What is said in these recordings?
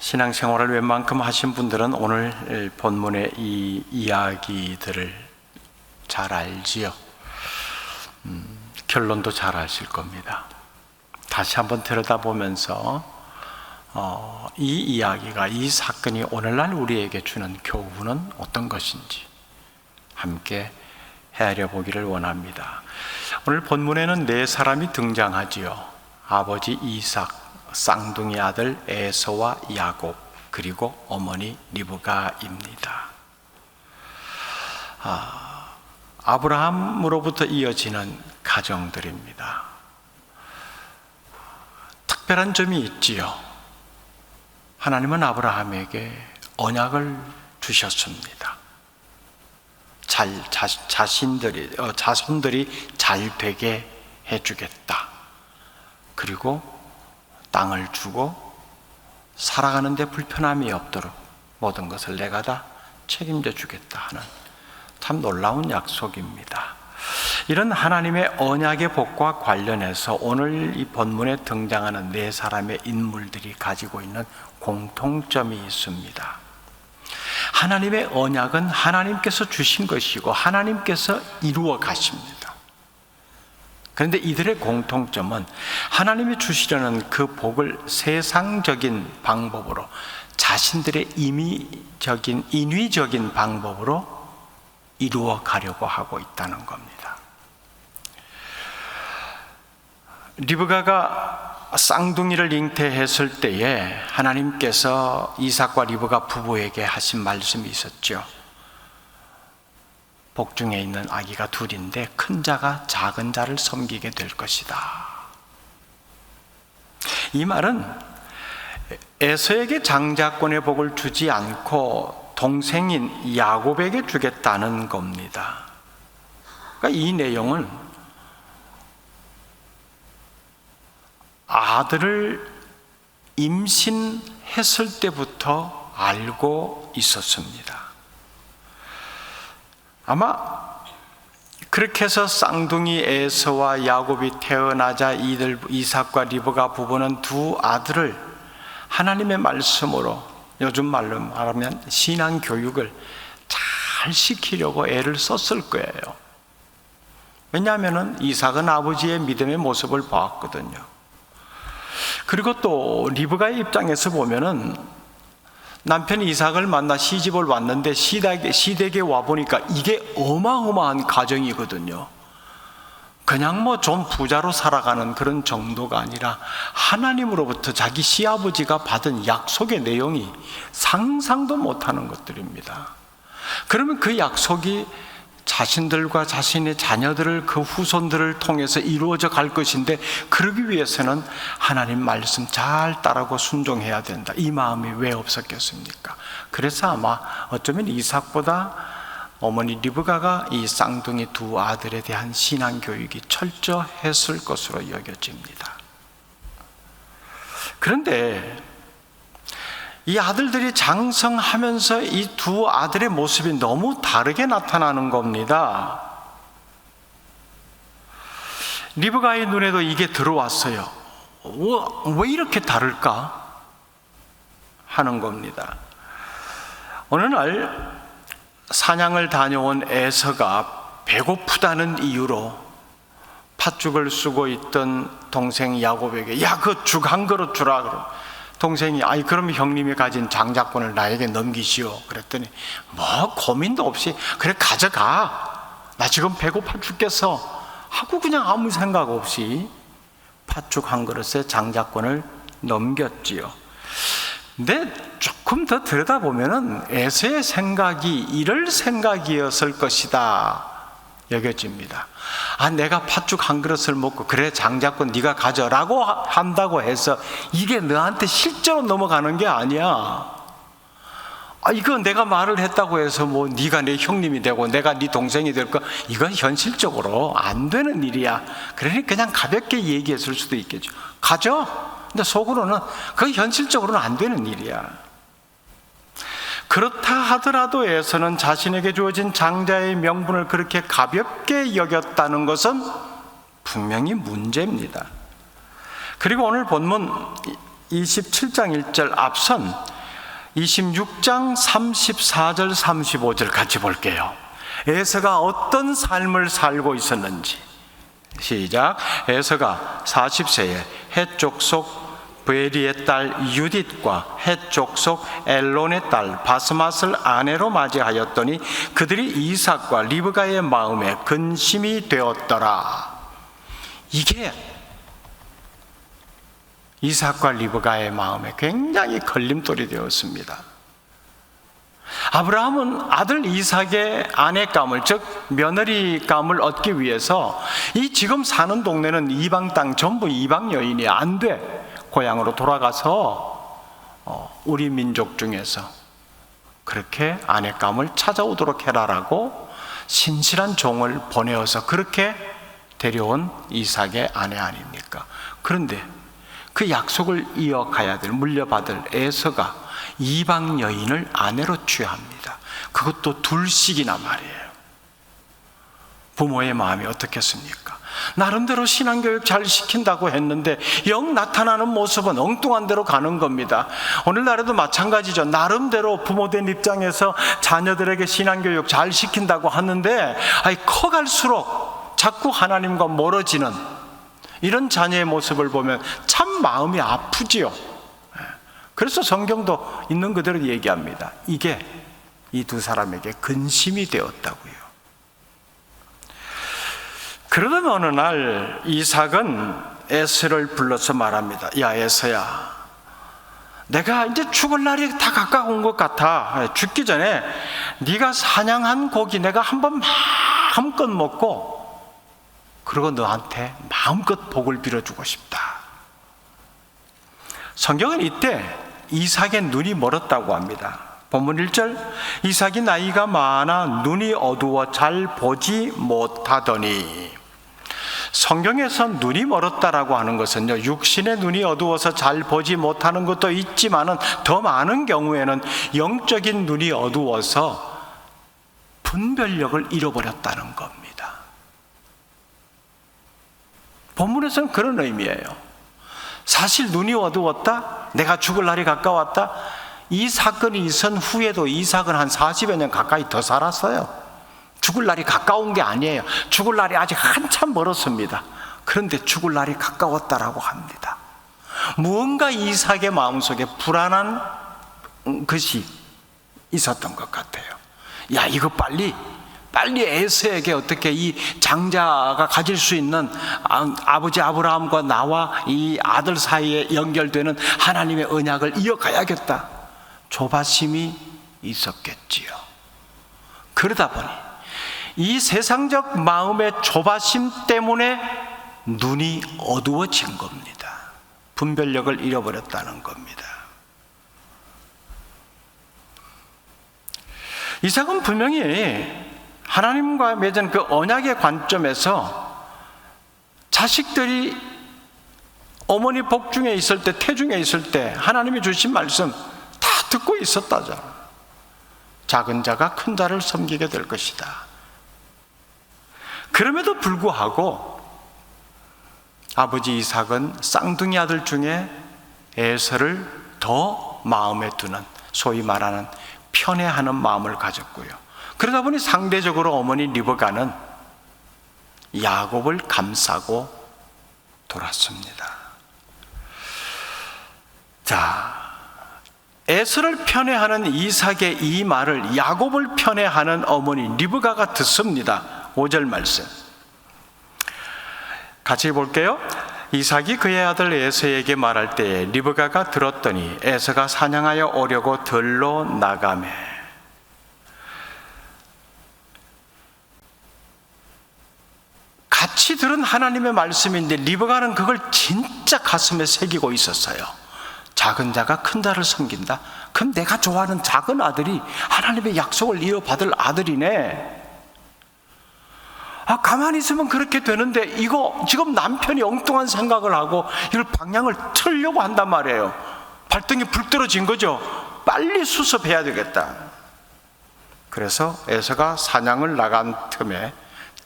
신앙생활을 웬만큼 하신 분들은 오늘 본문의 이 이야기들을 잘 알지요. 결론도 잘 아실 겁니다. 다시 한번 들여다보면서 이 이야기가, 이 사건이 오늘날 우리에게 주는 교훈은 어떤 것인지 함께 헤아려 보기를 원합니다. 오늘 본문에는 네 사람이 등장하지요. 아버지 이삭, 쌍둥이 아들 에서와 야곱, 그리고 어머니 리브가입니다. 아브라함으로부터 이어지는 가정들입니다. 특별한 점이 있지요. 하나님은 아브라함에게 언약을 주셨습니다. 자손들이 잘 되게 해주겠다. 그리고 땅을 주고 살아가는 데 불편함이 없도록 모든 것을 내가 다 책임져 주겠다 하는 참 놀라운 약속입니다. 이런 하나님의 언약의 복과 관련해서 오늘 이 본문에 등장하는 네 사람의 인물들이 가지고 있는 공통점이 있습니다. 하나님의 언약은 하나님께서 주신 것이고 하나님께서 이루어 가십니다. 그런데 이들의 공통점은 하나님이 주시려는 그 복을 세상적인 방법으로, 자신들의 인위적인 방법으로 이루어 가려고 하고 있다는 겁니다. 리브가가 쌍둥이를 잉태했을 때에 하나님께서 이삭과 리브가 부부에게 하신 말씀이 있었죠. 복중에 있는 아기가 둘인데 큰 자가 작은 자를 섬기게 될 것이다. 이 말은 에서에게 장자권의 복을 주지 않고 동생인 야곱에게 주겠다는 겁니다. 그러니까 이 내용은 아들을 임신했을 때부터 알고 있었습니다. 아마 그렇게 해서 쌍둥이 에서와 야곱이 태어나자 이삭과 리브가 부부는 두 아들을 하나님의 말씀으로, 요즘 말로 말하면 신앙 교육을 잘 시키려고 애를 썼을 거예요. 왜냐하면 이삭은 아버지의 믿음의 모습을 봤거든요. 그리고 또 리브가의 입장에서 보면은 남편 이삭을 만나 시집을 왔는데 시댁에 와보니까 이게 어마어마한 가정이거든요. 그냥 좀 부자로 살아가는 그런 정도가 아니라 하나님으로부터 자기 시아버지가 받은 약속의 내용이 상상도 못하는 것들입니다. 그러면 그 약속이 자신들과 자신의 자녀들을, 그 후손들을 통해서 이루어져 갈 것인데, 그러기 위해서는 하나님 말씀 잘 따르고 순종해야 된다, 이 마음이 왜 없었겠습니까? 그래서 아마 어쩌면 이삭보다 어머니 리브가가 이 쌍둥이 두 아들에 대한 신앙 교육이 철저했을 것으로 여겨집니다. 그런데 이 아들들이 장성하면서 이 두 아들의 모습이 너무 다르게 나타나는 겁니다. 리브가의 눈에도 이게 들어왔어요. 왜 이렇게 다를까 하는 겁니다. 어느 날 사냥을 다녀온 에서가 배고프다는 이유로 팥죽을 쓰고 있던 동생 야곱에게, 야, 그 죽 한 그릇 주라. 그러고 동생이, 아이, 그럼 형님이 가진 장자권을 나에게 넘기시오. 그랬더니 고민도 없이, 그래 가져가, 나 지금 배고파 죽겠어 하고 그냥 아무 생각 없이 팥죽 한 그릇에 장자권을 넘겼지요. 근데 조금 더 들여다보면은 에서의 생각이 이럴 생각이었을 것이다 여겨집니다. 내가 팥죽 한 그릇을 먹고 그래 장자권 네가 가져라고 한다고 해서 이게 너한테 실제로 넘어가는 게 아니야. 이거 내가 말을 했다고 해서 네가 내 형님이 되고 내가 네 동생이 될 거, 이건 현실적으로 안 되는 일이야. 그러니 그냥 가볍게 얘기했을 수도 있겠죠. 가져. 근데 속으로는 그건 현실적으로는 안 되는 일이야. 그렇다 하더라도 에서는 자신에게 주어진 장자의 명분을 그렇게 가볍게 여겼다는 것은 분명히 문제입니다. 그리고 오늘 본문 27장 1절 앞선 26장 34절 35절 같이 볼게요. 에서가 어떤 삶을 살고 있었는지. 시작. 에서가 40세에 헷 족속 브에리의 딸 유딧과 헷 족속 엘론의 딸 바스맛을 아내로 맞이하였더니 그들이 이삭과 리브가의 마음에 근심이 되었더라. 이게 이삭과 리브가의 마음에 굉장히 걸림돌이 되었습니다. 아브라함은 아들 이삭의 아내감을, 즉 며느리감을 얻기 위해서 이 지금 사는 동네는 이방 땅, 전부 이방 여인이 안 돼. 고향으로 돌아가서 우리 민족 중에서 그렇게 아내감을 찾아오도록 해라라고 신실한 종을 보내어서 그렇게 데려온 이삭의 아내 아닙니까? 그런데 그 약속을 이어가야 될, 물려받을 에서가 이방 여인을 아내로 취합니다. 그것도 둘씩이나 말이에요. 부모의 마음이 어떻겠습니까? 나름대로 신앙교육 잘 시킨다고 했는데 영 나타나는 모습은 엉뚱한 대로 가는 겁니다. 오늘날에도 마찬가지죠. 나름대로 부모된 입장에서 자녀들에게 신앙교육 잘 시킨다고 하는데 커갈수록 자꾸 하나님과 멀어지는 이런 자녀의 모습을 보면 참 마음이 아프지요. 그래서 성경도 있는 그대로 얘기합니다. 이게 이 두 사람에게 근심이 되었다고요. 그러던 어느 날 이삭은 에서를 불러서 말합니다. 야 에서야, 내가 이제 죽을 날이 다 가까운 것 같아. 죽기 전에 네가 사냥한 고기 내가 한번 마음껏 먹고 그리고 너한테 마음껏 복을 빌어주고 싶다. 성경은 이때 이삭의 눈이 멀었다고 합니다. 본문 1절, 이삭이 나이가 많아 눈이 어두워 잘 보지 못하더니. 성경에서 눈이 멀었다라고 하는 것은요, 육신의 눈이 어두워서 잘 보지 못하는 것도 있지만은 더 많은 경우에는 영적인 눈이 어두워서 분별력을 잃어버렸다는 겁니다. 본문에서는 그런 의미예요. 사실 눈이 어두웠다, 내가 죽을 날이 가까웠다. 이 사건이 있은 후에도 이삭은 한 40여 년 가까이 더 살았어요. 죽을 날이 가까운 게 아니에요. 죽을 날이 아직 한참 멀었습니다. 그런데 죽을 날이 가까웠다라고 합니다. 무언가 이삭의 마음속에 불안한 것이 있었던 것 같아요. 야, 이거 빨리 에서에게 어떻게 이 장자가 가질 수 있는 아버지 아브라함과 나와 이 아들 사이에 연결되는 하나님의 언약을 이어가야겠다. 조바심이 있었겠지요. 그러다 보니 이 세상적 마음의 조바심 때문에 눈이 어두워진 겁니다. 분별력을 잃어버렸다는 겁니다. 이삭은 분명히 하나님과 맺은 그 언약의 관점에서 자식들이 어머니 복중에 있을 때, 태중에 있을 때 하나님이 주신 말씀 다 듣고 있었다죠. 작은 자가 큰 자를 섬기게 될 것이다. 그럼에도 불구하고 아버지 이삭은 쌍둥이 아들 중에 에서를 더 마음에 두는, 소위 말하는 편애하는 마음을 가졌고요. 그러다 보니 상대적으로 어머니 리브가는 야곱을 감싸고 돌았습니다. 자, 에서를 편애하는 이삭의 이 말을 야곱을 편애하는 어머니 리브가가 듣습니다. 5절 말씀 같이 볼게요. 이삭이 그의 아들 에서에게 말할 때에 리브가가 들었더니 에서가 사냥하여 오려고 들로 나가매. 같이 들은 하나님의 말씀인데 리브가는 그걸 진짜 가슴에 새기고 있었어요. 작은 자가 큰 자를 섬긴다? 그럼 내가 좋아하는 작은 아들이 하나님의 약속을 이어받을 아들이네. 가만히 있으면 그렇게 되는데 이거 지금 남편이 엉뚱한 생각을 하고 이걸 방향을 틀려고 한단 말이에요. 발등에 불 떨어진 거죠. 빨리 수습해야 되겠다. 그래서 에서가 사냥을 나간 틈에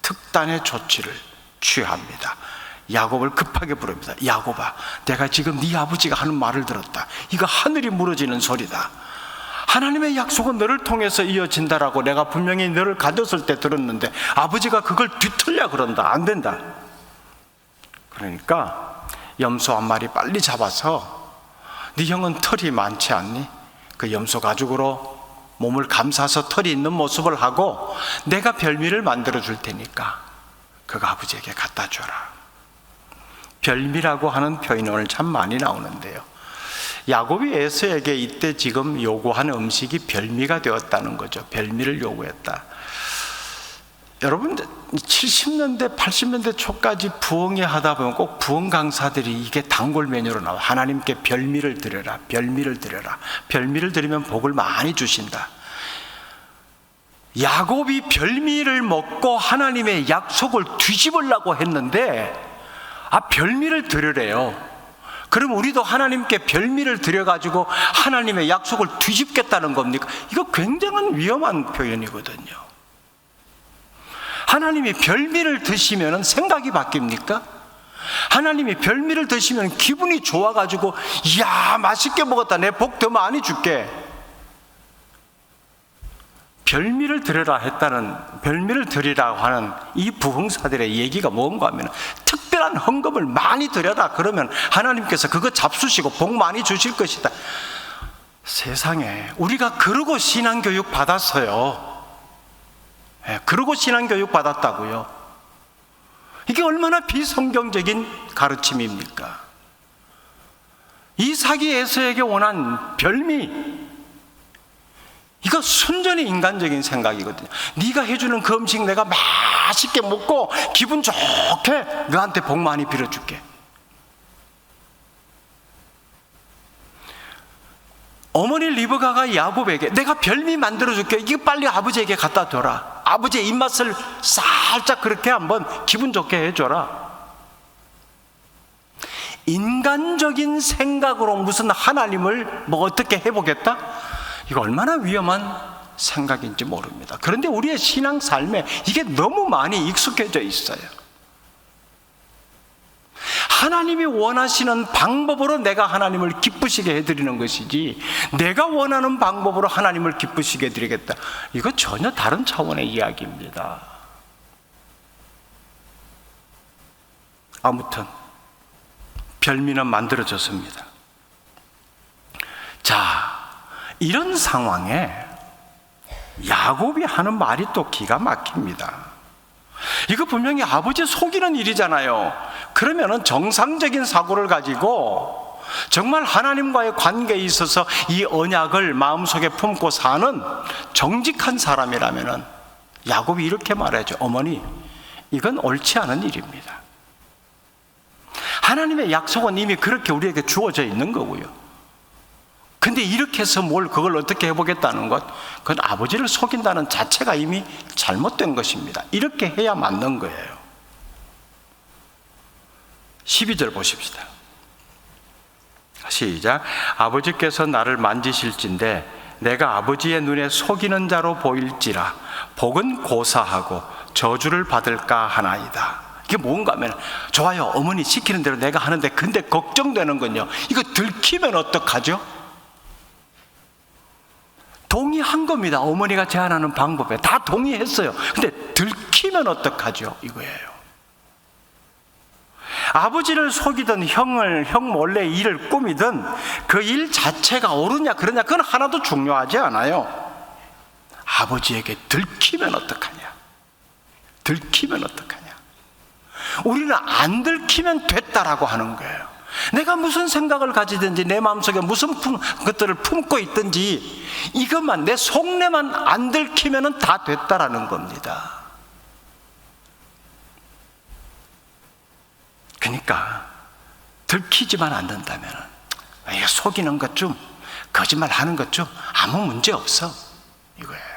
특단의 조치를 취합니다. 야곱을 급하게 부릅니다. 야곱아, 내가 지금 네 아버지가 하는 말을 들었다. 이거 하늘이 무너지는 소리다. 하나님의 약속은 너를 통해서 이어진다라고 내가 분명히 너를 가졌을 때 들었는데 아버지가 그걸 뒤틀려 그런다. 안 된다. 그러니까 염소 한 마리 빨리 잡아서, 네 형은 털이 많지 않니? 그 염소 가죽으로 몸을 감싸서 털이 있는 모습을 하고 내가 별미를 만들어 줄 테니까 그거 아버지에게 갖다 줘라. 별미라고 하는 표현이 오늘 참 많이 나오는데요, 야곱이 에서에게 이때 지금 요구하는 음식이 별미가 되었다는 거죠. 별미를 요구했다. 여러분, 70년대 80년대 초까지 부흥회 하다 보면 꼭 부흥 강사들이 이게 단골 메뉴로 나와. 하나님께 별미를 드려라, 별미를 드려라. 별미를 드리면 복을 많이 주신다. 야곱이 별미를 먹고 하나님의 약속을 뒤집으려고 했는데 별미를 드리래요. 그럼 우리도 하나님께 별미를 드려가지고 하나님의 약속을 뒤집겠다는 겁니까? 이거 굉장히 위험한 표현이거든요. 하나님이 별미를 드시면 생각이 바뀝니까? 하나님이 별미를 드시면 기분이 좋아가지고 이야 맛있게 먹었다, 내 복 더 많이 줄게. 별미를 드리라 했다는, 별미를 드리라고 하는 이 부흥사들의 얘기가 뭔가 하면 특별한 헌금을 많이 드려라. 그러면 하나님께서 그거 잡수시고 복 많이 주실 것이다. 세상에, 우리가 그러고 신앙교육 받았어요. 그러고 신앙교육 받았다고요. 이게 얼마나 비성경적인 가르침입니까? 이삭이 에서에게 원한 별미, 이거 순전히 인간적인 생각이거든요. 네가 해주는 그 음식 내가 맛있게 먹고 기분 좋게 너한테 복 많이 빌어줄게. 어머니 리브가가 야곱에게 내가 별미 만들어줄게, 이거 빨리 아버지에게 갖다 줘라. 아버지의 입맛을 살짝 그렇게 한번 기분 좋게 해줘라. 인간적인 생각으로 무슨 하나님을 뭐 어떻게 해보겠다? 이거 얼마나 위험한 생각인지 모릅니다. 그런데 우리의 신앙 삶에 이게 너무 많이 익숙해져 있어요. 하나님이 원하시는 방법으로 내가 하나님을 기쁘시게 해드리는 것이지, 내가 원하는 방법으로 하나님을 기쁘시게 해드리겠다, 이거 전혀 다른 차원의 이야기입니다. 아무튼 별미는 만들어졌습니다. 자, 이런 상황에 야곱이 하는 말이 또 기가 막힙니다. 이거 분명히 아버지 속이는 일이잖아요. 그러면은 정상적인 사고를 가지고 정말 하나님과의 관계에 있어서 이 언약을 마음속에 품고 사는 정직한 사람이라면은 야곱이 이렇게 말하죠. 어머니, 이건 옳지 않은 일입니다. 하나님의 약속은 이미 그렇게 우리에게 주어져 있는 거고요. 근데 이렇게 해서 그걸 어떻게 해보겠다는 것, 그건 아버지를 속인다는 자체가 이미 잘못된 것입니다. 이렇게 해야 맞는 거예요. 12절 보십시다. 시작. 아버지께서 나를 만지실진데 내가 아버지의 눈에 속이는 자로 보일지라 복은 고사하고 저주를 받을까 하나이다. 이게 뭔가 하면, 좋아요, 어머니 시키는 대로 내가 하는데 근데 걱정되는 건요, 이거 들키면 어떡하죠? 동의한 겁니다. 어머니가 제안하는 방법에 다 동의했어요. 근데 들키면 어떡하죠? 이거예요. 아버지를 속이든 형 몰래 일을 꾸미든 그 일 자체가 옳으냐 그러냐, 그건 하나도 중요하지 않아요. 아버지에게 들키면 어떡하냐? 들키면 어떡하냐? 우리는 안 들키면 됐다라고 하는 거예요. 내가 무슨 생각을 가지든지 내 마음속에 무슨 것들을 품고 있든지 이것만, 내 속내만 안 들키면 다 됐다라는 겁니다. 그러니까 들키지만 않는다면, 속이는 것 좀, 거짓말 하는 것 좀 아무 문제 없어, 이거예요.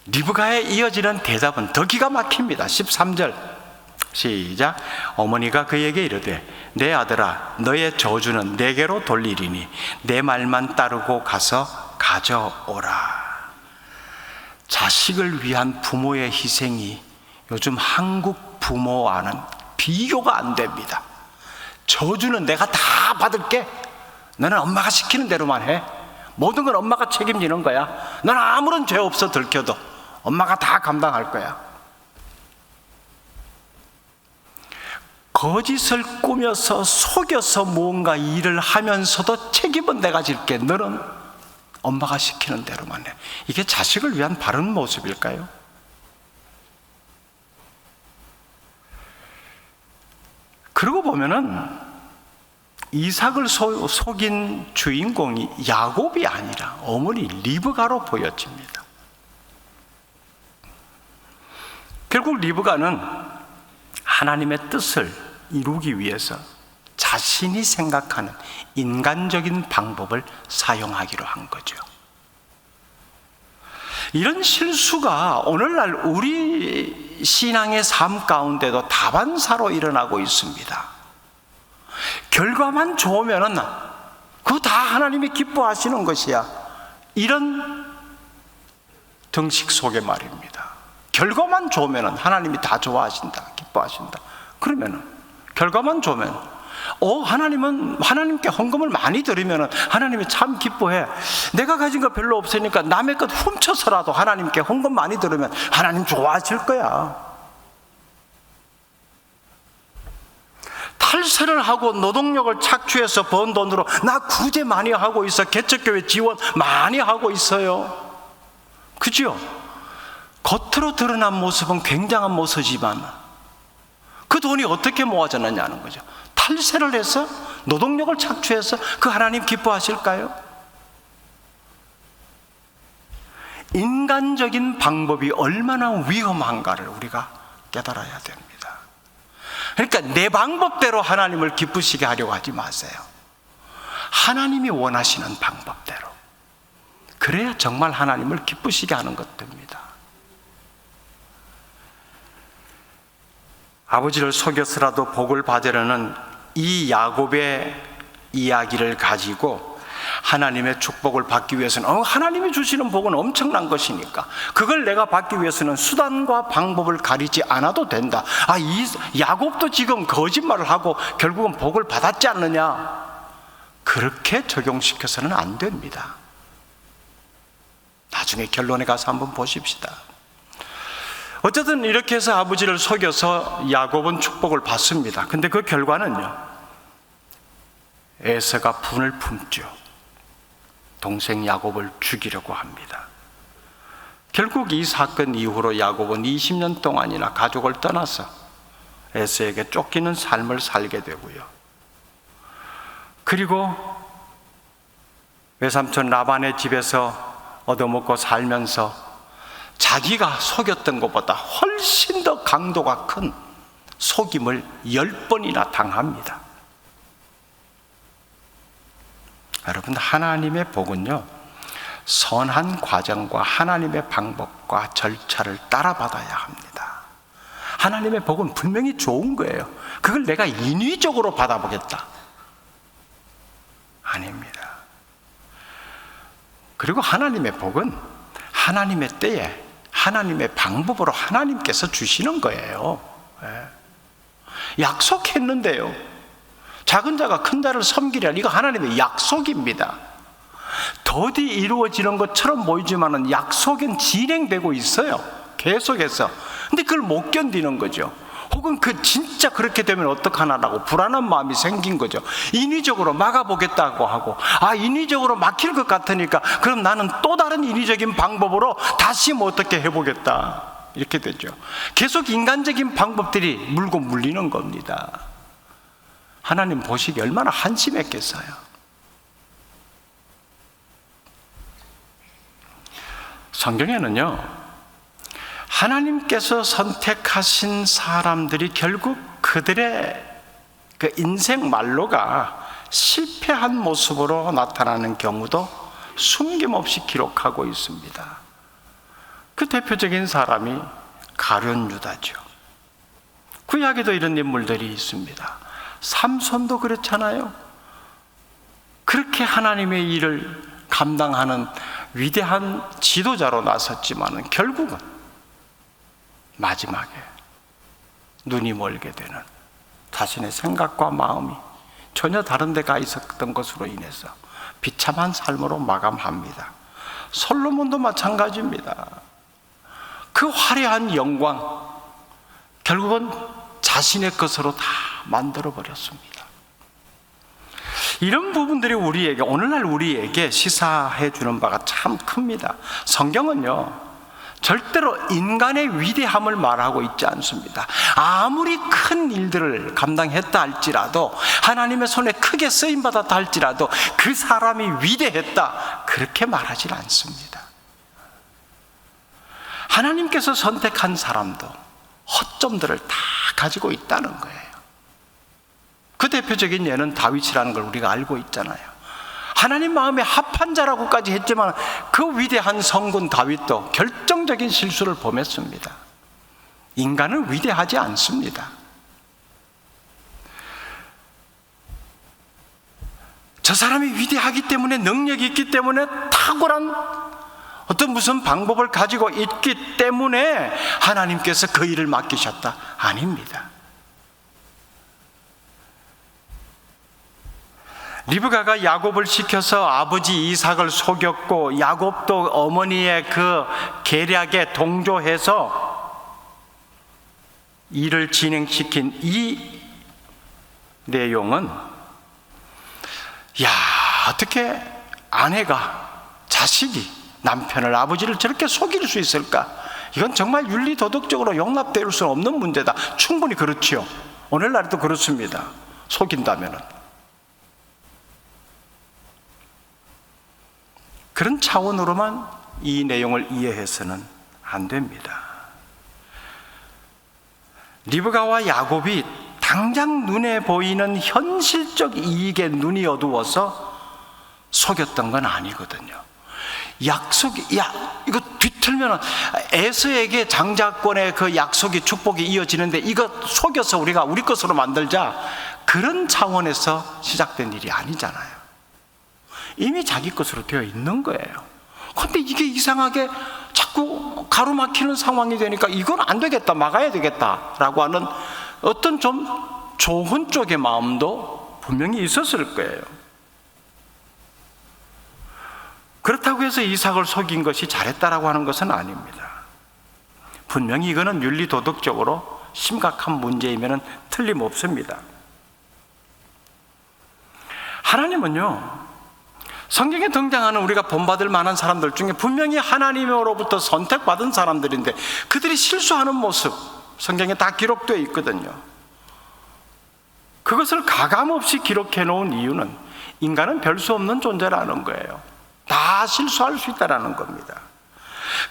리브가에 이어지는 대답은 더 기가 막힙니다. 13절 시작. 어머니가 그에게 이르되 내 아들아, 너의 저주는 내게로 돌리리니 내 말만 따르고 가서 가져오라. 자식을 위한 부모의 희생이 요즘 한국 부모와는 비교가 안 됩니다. 저주는 내가 다 받을게. 너는 엄마가 시키는 대로만 해. 모든 건 엄마가 책임지는 거야. 너는 아무런 죄 없어 들켜도 엄마가 다 감당할 거야. 거짓을 꾸며서 속여서 무언가 일을 하면서도 책임은 내가 질게. 너는 엄마가 시키는 대로만 해. 이게 자식을 위한 바른 모습일까요? 그러고 보면은 이삭을 속인 주인공이 야곱이 아니라 어머니 리브가로 보여집니다. 결국 리브가는 하나님의 뜻을 이루기 위해서 자신이 생각하는 인간적인 방법을 사용하기로 한 거죠. 이런 실수가 오늘날 우리 신앙의 삶 가운데도 다반사로 일어나고 있습니다. 결과만 좋으면은 그거 다 하나님이 기뻐하시는 것이야. 이런 등식 속에 말입니다. 결과만 좋으면은 하나님이 다 좋아하신다, 기뻐하신다. 그러면은 결과만 좋으면 하나님은 하나님께 헌금을 많이 드리면은 하나님이 참 기뻐해. 내가 가진 거 별로 없으니까 남의 것 훔쳐서라도 하나님께 헌금 많이 드리면 하나님 좋아하실 거야. 탈세를 하고 노동력을 착취해서 번 돈으로 나 구제 많이 하고 있어. 개척교회 지원 많이 하고 있어요. 그죠? 겉으로 드러난 모습은 굉장한 모습이지만 그 돈이 어떻게 모아졌느냐는 거죠. 탈세를 해서 노동력을 착취해서 그 하나님 기뻐하실까요? 인간적인 방법이 얼마나 위험한가를 우리가 깨달아야 됩니다. 그러니까 내 방법대로 하나님을 기쁘시게 하려고 하지 마세요. 하나님이 원하시는 방법대로. 그래야 정말 하나님을 기쁘시게 하는 것입니다. 아버지를 속여서라도 복을 받으려는 이 야곱의 이야기를 가지고 하나님의 축복을 받기 위해서는 하나님이 주시는 복은 엄청난 것이니까 그걸 내가 받기 위해서는 수단과 방법을 가리지 않아도 된다. 이 야곱도 지금 거짓말을 하고 결국은 복을 받았지 않느냐. 그렇게 적용시켜서는 안 됩니다. 나중에 결론에 가서 한번 보십시다. 어쨌든 이렇게 해서 아버지를 속여서 야곱은 축복을 받습니다. 근데 그 결과는요, 에서가 분을 품죠. 동생 야곱을 죽이려고 합니다. 결국 이 사건 이후로 야곱은 20년 동안이나 가족을 떠나서 에서에게 쫓기는 삶을 살게 되고요. 그리고 외삼촌 라반의 집에서 얻어먹고 살면서 자기가 속였던 것보다 훨씬 더 강도가 큰 속임을 10번이나 당합니다. 여러분, 하나님의 복은요, 선한 과정과 하나님의 방법과 절차를 따라받아야 합니다. 하나님의 복은 분명히 좋은 거예요. 그걸 내가 인위적으로 받아보겠다, 아닙니다. 그리고 하나님의 복은 하나님의 때에 하나님의 방법으로 하나님께서 주시는 거예요. 약속했는데요, 작은 자가 큰 자를 섬기리라. 이거 하나님의 약속입니다. 더디 이루어지는 것처럼 보이지만은 약속은 진행되고 있어요, 계속해서. 근데 그걸 못 견디는 거죠. 혹은 진짜 그렇게 되면 어떡하나라고 불안한 마음이 생긴 거죠. 인위적으로 막아보겠다고 하고, 인위적으로 막힐 것 같으니까 그럼 나는 또 다른 인위적인 방법으로 다시 어떻게 해보겠다, 이렇게 되죠. 계속 인간적인 방법들이 물고 물리는 겁니다. 하나님 보시기 얼마나 한심했겠어요. 성경에는요, 하나님께서 선택하신 사람들이 결국 그들의 그 인생 말로가 실패한 모습으로 나타나는 경우도 숨김없이 기록하고 있습니다. 그 대표적인 사람이 가룟 유다죠. 구약에도 이런 인물들이 있습니다. 삼손도 그렇잖아요. 그렇게 하나님의 일을 감당하는 위대한 지도자로 나섰지만 결국은 마지막에 눈이 멀게 되는, 자신의 생각과 마음이 전혀 다른 데 가 있었던 것으로 인해서 비참한 삶으로 마감합니다. 솔로몬도 마찬가지입니다. 그 화려한 영광 결국은 자신의 것으로 다 만들어버렸습니다. 이런 부분들이 우리에게, 오늘날 우리에게 시사해 주는 바가 참 큽니다. 성경은요 절대로 인간의 위대함을 말하고 있지 않습니다. 아무리 큰 일들을 감당했다 할지라도, 하나님의 손에 크게 쓰임받았다 할지라도 그 사람이 위대했다 그렇게 말하지 않습니다. 하나님께서 선택한 사람도 허점들을 다 가지고 있다는 거예요. 그 대표적인 예는 다윗이라는 걸 우리가 알고 있잖아요. 하나님 마음에 합한 자라고까지 했지만 그 위대한 성군 다윗도 결정적인 실수를 범했습니다. 인간은 위대하지 않습니다. 저 사람이 위대하기 때문에, 능력이 있기 때문에, 탁월한 어떤 무슨 방법을 가지고 있기 때문에 하나님께서 그 일을 맡기셨다? 아닙니다. 리브가가 야곱을 시켜서 아버지 이삭을 속였고, 야곱도 어머니의 그 계략에 동조해서 일을 진행시킨 이 내용은, 어떻게 아내가, 자식이 남편을, 아버지를 저렇게 속일 수 있을까? 이건 정말 윤리 도덕적으로 용납될 수 없는 문제다. 충분히 그렇지요. 오늘날도 그렇습니다. 속인다면은. 그런 차원으로만 이 내용을 이해해서는 안 됩니다. 리브가와 야곱이 당장 눈에 보이는 현실적 이익에 눈이 어두워서 속였던 건 아니거든요. 약속이, 이거 뒤틀면 에서에게 장자권의 그 약속이, 축복이 이어지는데 이거 속여서 우리가 우리 것으로 만들자, 그런 차원에서 시작된 일이 아니잖아요. 이미 자기 것으로 되어 있는 거예요. 근데 이게 이상하게 자꾸 가로막히는 상황이 되니까 이건 안 되겠다, 막아야 되겠다라고 하는 어떤 좀 좋은 쪽의 마음도 분명히 있었을 거예요. 그렇다고 해서 이삭을 속인 것이 잘했다라고 하는 것은 아닙니다. 분명히 이거는 윤리 도덕적으로 심각한 문제이면 틀림없습니다. 하나님은요, 성경에 등장하는 우리가 본받을 만한 사람들 중에 분명히 하나님으로부터 선택받은 사람들인데 그들이 실수하는 모습 성경에 다 기록되어 있거든요. 그것을 가감없이 기록해 놓은 이유는 인간은 별 수 없는 존재라는 거예요. 다 실수할 수 있다는 겁니다.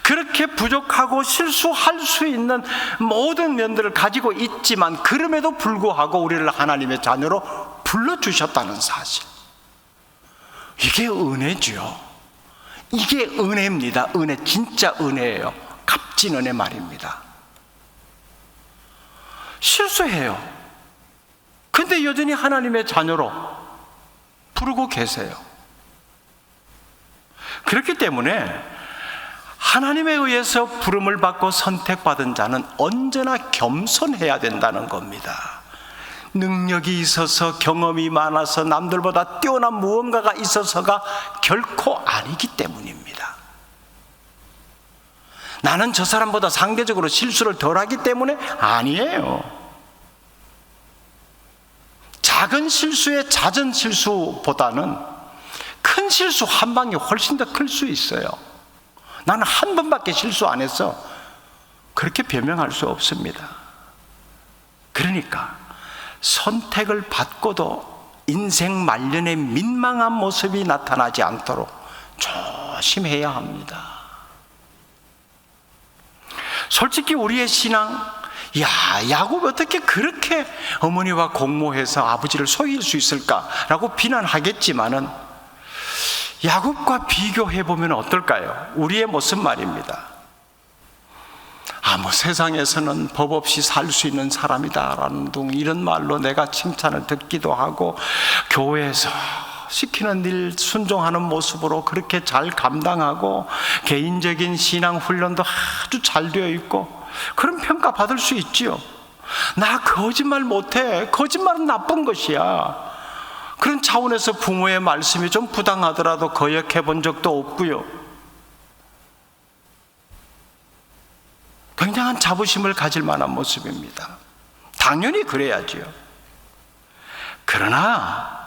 그렇게 부족하고 실수할 수 있는 모든 면들을 가지고 있지만 그럼에도 불구하고 우리를 하나님의 자녀로 불러주셨다는 사실, 이게 은혜죠. 이게 은혜입니다. 은혜, 진짜 은혜예요. 값진 은혜 말입니다. 실수해요. 근데 여전히 하나님의 자녀로 부르고 계세요. 그렇기 때문에 하나님에 의해서 부름을 받고 선택받은 자는 언제나 겸손해야 된다는 겁니다. 능력이 있어서, 경험이 많아서, 남들보다 뛰어난 무언가가 있어서가 결코 아니기 때문입니다. 나는 저 사람보다 상대적으로 실수를 덜하기 때문에 아니에요. 작은 실수의 잦은 실수보다는 큰 실수 한 방이 훨씬 더 클 수 있어요. 나는 한 번밖에 실수 안 해서 그렇게 변명할 수 없습니다. 그러니까 선택을 받고도 인생 말년에 민망한 모습이 나타나지 않도록 조심해야 합니다. 솔직히 우리의 신앙, 야곱이 어떻게 그렇게 어머니와 공모해서 아버지를 속일 수 있을까라고 비난하겠지만은, 야곱과 비교해보면 어떨까요? 우리의 모습 말입니다. 세상에서는 법 없이 살 수 있는 사람이다라는 등 이런 말로 내가 칭찬을 듣기도 하고, 교회에서 시키는 일 순종하는 모습으로 그렇게 잘 감당하고 개인적인 신앙 훈련도 아주 잘 되어 있고 그런 평가 받을 수 있지요. 나 거짓말 못해. 거짓말은 나쁜 것이야. 그런 차원에서 부모의 말씀이 좀 부당하더라도 거역해 본 적도 없고요. 굉장한 자부심을 가질 만한 모습입니다. 당연히 그래야지요. 그러나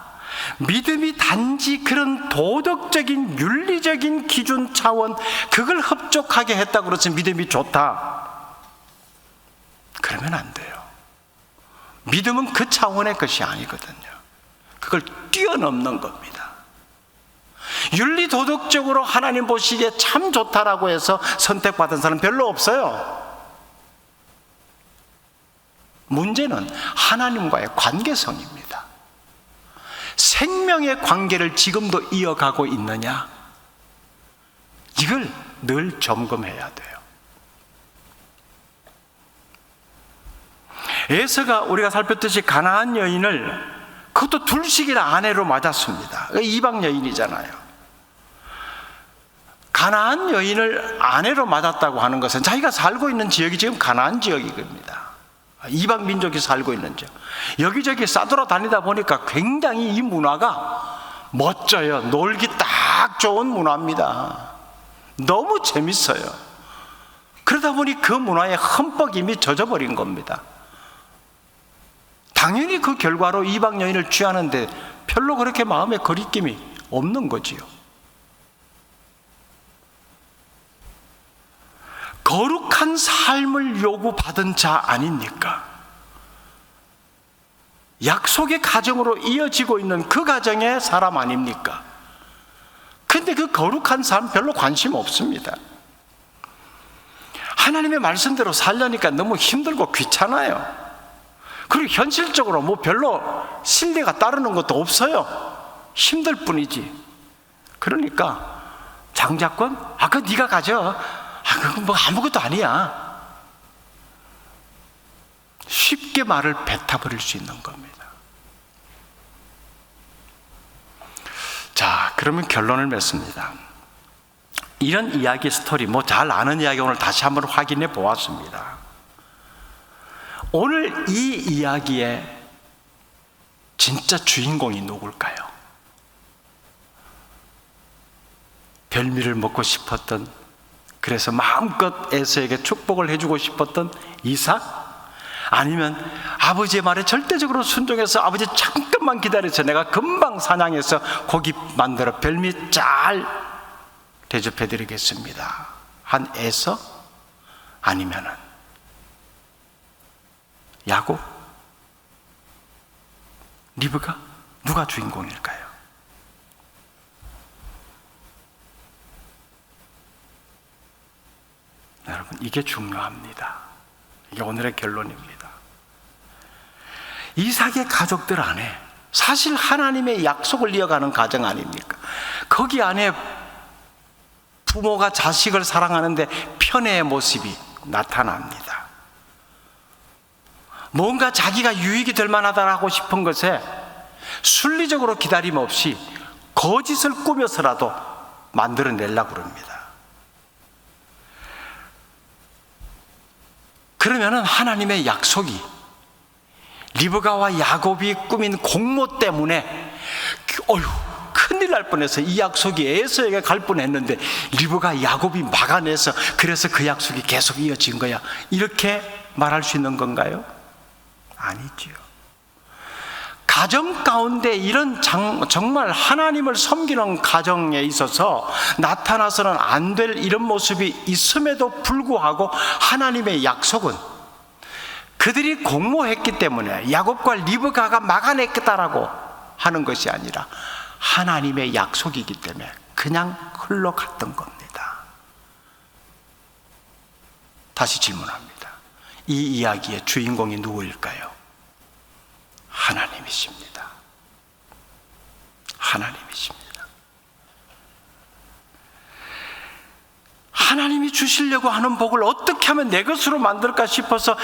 믿음이 단지 그런 도덕적인 윤리적인 기준 차원 그걸 흡족하게 했다고 그래서 믿음이 좋다, 그러면 안 돼요. 믿음은 그 차원의 것이 아니거든요. 그걸 뛰어넘는 겁니다. 윤리 도덕적으로 하나님 보시기에 참 좋다라고 해서 선택받은 사람 별로 없어요. 문제는 하나님과의 관계성입니다. 생명의 관계를 지금도 이어가고 있느냐, 이걸 늘 점검해야 돼요. 에서가 우리가 살폈듯이 가나안 여인을, 그것도 둘씩이나 아내로 맞았습니다. 이방 여인이잖아요. 가나안 여인을 아내로 맞았다고 하는 것은 자기가 살고 있는 지역이 지금 가나안 지역입니다. 이방 민족이 살고 있는 지역. 여기저기 싸돌아다니다 보니까 굉장히 이 문화가 멋져요. 놀기 딱 좋은 문화입니다. 너무 재밌어요. 그러다 보니 그 문화에 흠뻑 이미 젖어버린 겁니다. 당연히 그 결과로 이방 여인을 취하는데 별로 그렇게 마음에 거리낌이 없는 거지요. 거룩한 삶을 요구받은 자 아닙니까? 약속의 가정으로 이어지고 있는 그 가정의 사람 아닙니까? 근데 그 거룩한 삶 별로 관심 없습니다. 하나님의 말씀대로 살려니까 너무 힘들고 귀찮아요. 그리고 현실적으로 뭐 별로 신뢰가 따르는 것도 없어요. 힘들 뿐이지. 그러니까 장자권? 그거 네가 가져. 그건 뭐 아무것도 아니야. 쉽게 말을 뱉어버릴 수 있는 겁니다. 자, 그러면 결론을 맺습니다. 이런 이야기 스토리, 뭐 잘 아는 이야기 오늘 다시 한번 확인해 보았습니다. 오늘 이 이야기의 진짜 주인공이 누굴까요? 별미를 먹고 싶었던, 그래서 마음껏 에서에게 축복을 해주고 싶었던 이삭? 아니면 아버지의 말에 절대적으로 순종해서 아버지 잠깐만 기다려서 내가 금방 사냥해서 고기 만들어 별미 잘 대접해드리겠습니다 한 에서? 아니면은 야곱? 리브가? 누가 주인공일까요? 여러분, 이게 중요합니다. 이게 오늘의 결론입니다. 이삭의 가족들 안에 사실 하나님의 약속을 이어가는 가정 아닙니까? 거기 안에 부모가 자식을 사랑하는데 편애의 모습이 나타납니다. 뭔가 자기가 유익이 될 만하다고 싶은 것에 순리적으로 기다림 없이 거짓을 꾸며서라도 만들어내려고 합니다. 그러면은 하나님의 약속이 리브가와 야곱이 꾸민 공모 때문에 큰일 날 뻔해서 이 약속이 에서에게 갈 뻔했는데 리브가 야곱이 막아내서 그래서 그 약속이 계속 이어진 거야, 이렇게 말할 수 있는 건가요? 아니지요. 가정 가운데 이런 정말 하나님을 섬기는 가정에 있어서 나타나서는 안 될 이런 모습이 있음에도 불구하고 하나님의 약속은 그들이 공모했기 때문에 야곱과 리브가가 막아냈겠다라고 하는 것이 아니라 하나님의 약속이기 때문에 그냥 흘러갔던 겁니다. 다시 질문합니다. 이 이야기의 주인공이 누구일까요? 하나님이십니다. 하나님이십니다. 하나님이 주시려고 하는 복을 어떻게 하면 내 것으로 만들까 싶어서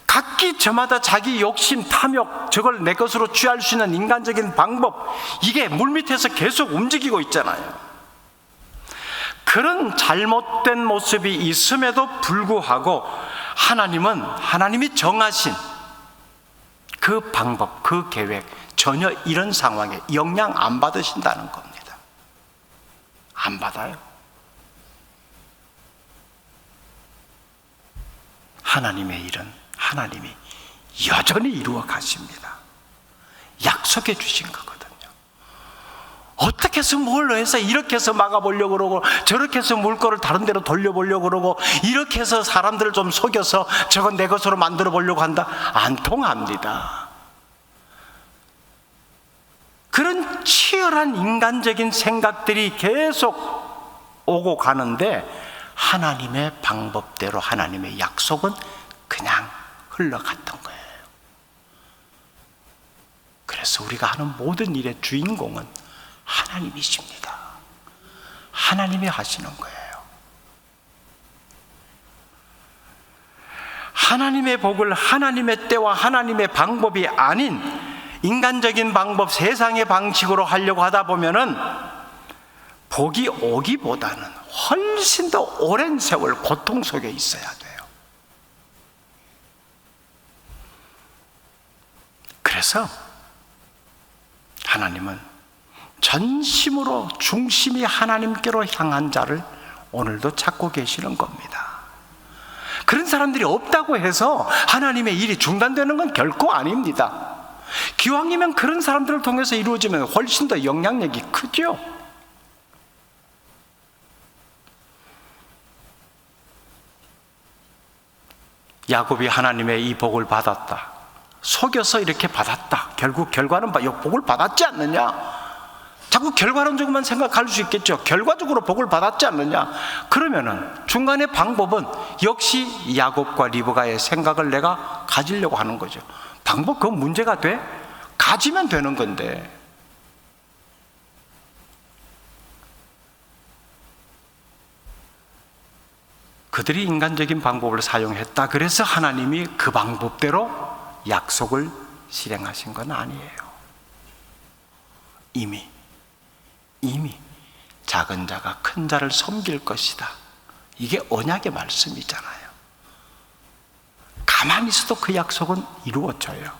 각기 저마다 자기 욕심, 탐욕, 저걸 내 것으로 취할 수 있는 인간적인 방법, 이게 물밑에서 계속 움직이고 있잖아요. 그런 잘못된 모습이 있음에도 불구하고 하나님은 하나님이 정하신 그 방법, 그 계획, 전혀 이런 상황에 영향 안 받으신다는 겁니다. 안 받아요. 하나님의 일은 하나님이 여전히 이루어 가십니다. 약속해 주신 거거든요. 어떻게 해서 뭘 해서 이렇게 해서 막아보려고 그러고 저렇게 해서 물꼬를 다른 데로 돌려보려고 그러고 이렇게 해서 사람들을 좀 속여서 저건 내 것으로 만들어 보려고 한다. 안 통합니다. 그런 치열한 인간적인 생각들이 계속 오고 가는데 하나님의 방법대로 하나님의 약속은 그냥 흘러갔던 거예요. 그래서 우리가 하는 모든 일의 주인공은 하나님이십니다. 하나님이 하시는 거예요. 하나님의 복을 하나님의 때와 하나님의 방법이 아닌 인간적인 방법, 세상의 방식으로 하려고 하다 보면은 복이 오기보다는 훨씬 더 오랜 세월 고통 속에 있어야 돼요. 그래서 하나님은 전심으로 중심이 하나님께로 향한 자를 오늘도 찾고 계시는 겁니다. 그런 사람들이 없다고 해서 하나님의 일이 중단되는 건 결코 아닙니다. 기왕이면 그런 사람들을 통해서 이루어지면 훨씬 더 영향력이 크죠. 야곱이 하나님의 이 복을 받았다, 속여서 이렇게 받았다, 결국 결과는 복을 받았지 않느냐? 자꾸 결과론적으로만 생각할 수 있겠죠. 결과적으로 복을 받았지 않느냐? 그러면은 중간의 방법은 역시 야곱과 리브가의 생각을 내가 가지려고 하는 거죠. 방법 그건 문제가 돼? 가지면 되는 건데. 그들이 인간적인 방법을 사용했다. 그래서 하나님이 그 방법대로 약속을 실행하신 건 아니에요. 이미 작은 자가 큰 자를 섬길 것이다. 이게 언약의 말씀이잖아요. 가만히 있어도 그 약속은 이루어져요.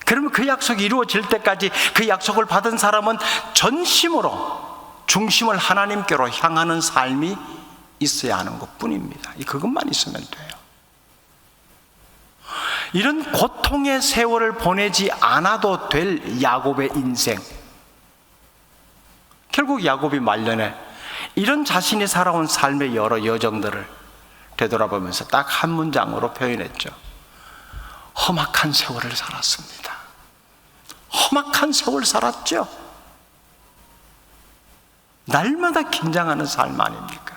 그러면 그 약속이 이루어질 때까지 그 약속을 받은 사람은 전심으로 중심을 하나님께로 향하는 삶이 있어야 하는 것뿐입니다. 그것만 있으면 돼요. 이런 고통의 세월을 보내지 않아도 될 야곱의 인생, 결국 야곱이 말년에 이런 자신이 살아온 삶의 여러 여정들을 되돌아보면서 딱 한 문장으로 표현했죠. 험악한 세월을 살았습니다. 험악한 세월 살았죠. 날마다 긴장하는 삶 아닙니까?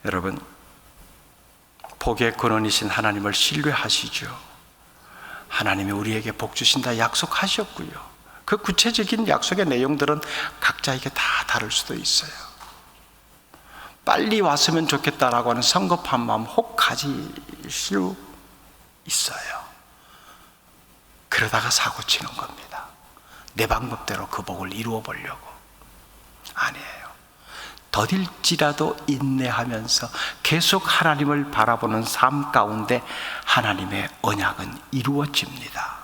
여러분, 복의 근원이신 하나님을 신뢰하시죠. 하나님이 우리에게 복 주신다 약속하셨고요. 그 구체적인 약속의 내용들은 각자에게 다 다를 수도 있어요. 빨리 왔으면 좋겠다라고 하는 성급한 마음 혹 가질 수 있어요. 그러다가 사고 치는 겁니다. 내 방법대로 그 복을 이루어 보려고. 아니에요. 더딜지라도 인내하면서 계속 하나님을 바라보는 삶 가운데 하나님의 언약은 이루어집니다.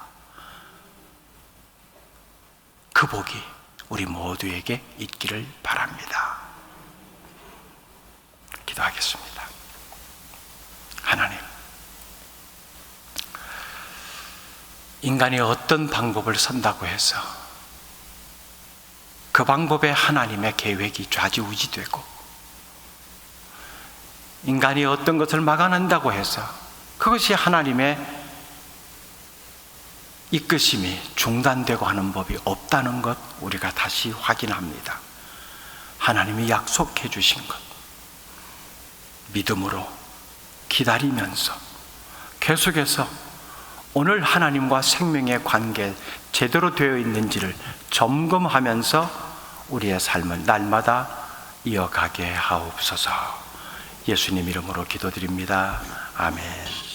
그 복이 우리 모두에게 있기를 바랍니다. 기도하겠습니다. 하나님, 인간이 어떤 방법을 선다고 해서 그 방법에 하나님의 계획이 좌지우지되고, 인간이 어떤 것을 막아낸다고 해서 그것이 하나님의 이끄심이 중단되고 하는 법이 없다는 것 우리가 다시 확인합니다. 하나님이 약속해 주신 것 믿음으로 기다리면서 계속해서 오늘 하나님과 생명의 관계 제대로 되어 있는지를 점검하면서 우리의 삶을 날마다 이어가게 하옵소서. 예수님 이름으로 기도드립니다. 아멘.